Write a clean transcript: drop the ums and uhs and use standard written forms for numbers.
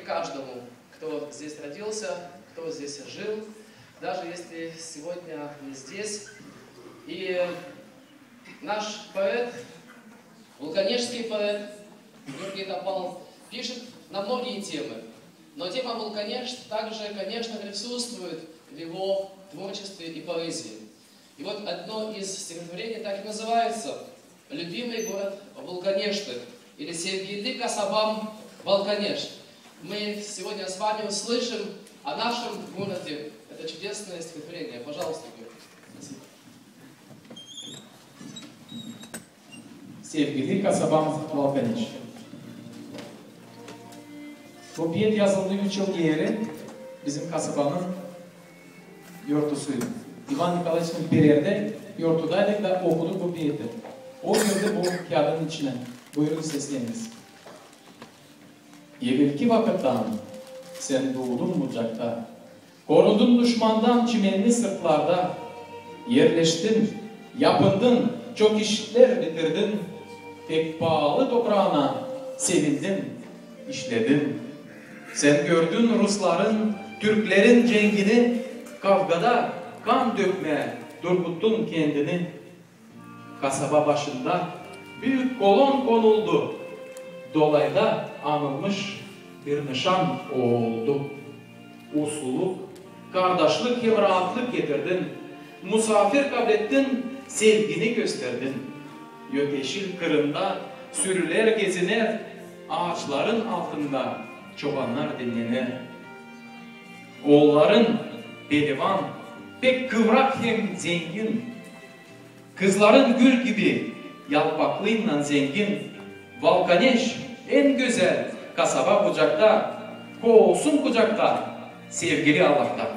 каждому, кто здесь родился, кто здесь жил, даже если сегодня не здесь. И наш поэт, вулканежский поэт Георгий Топал пишет на многие темы. Но тема Вулканеж также, конечно, присутствует в его творчестве и поэзии. И вот одно из стихотворений так и называется «Любимый город Вулканешты» или «Sevgili kasabam Вулканеш». Мы сегодня с вами услышим о нашем городе. Это чудесное стихотворение. Пожалуйста, Георгий. Sevgili kasabam Вулканеш. Bu biyet yazıldığı 3 yıl yeri bizim kasabanın yortusuydu. İvan Nikolaev'in bir yerde yortudaydık da okuduk bu biyeti. O girdi bu kağıdın içine. Buyurun sesleniniz. Evvelki vakittan sen doğdun bucakta. Korundun düşmandan çimenli sırtlarda. Yerleştin, yapındın, çok işler bitirdin. Pek pahalı toprağına sevindin, işledin. Sen gördün Rusların, Türklerin cengini, kavgada kan dökmeye durguttun kendini. Kasaba başında büyük kolon konuldu. Dolayda anılmış bir nişan oldu. Usuluk, kardeşlik hem rahatlık getirdin. Musafir kabul ettin, sevgini gösterdin. Gökeşil kırında sürüler geziner, ağaçların altında çobanlar dinlenir. Oğulların pehlivan, pek kıvrak hem zengin. Kızların gül gibi yalpaklığıyla zengin. Вулканеш en güzel kasaba bucakta, kovulsun kucakta sevgili Allah'ta.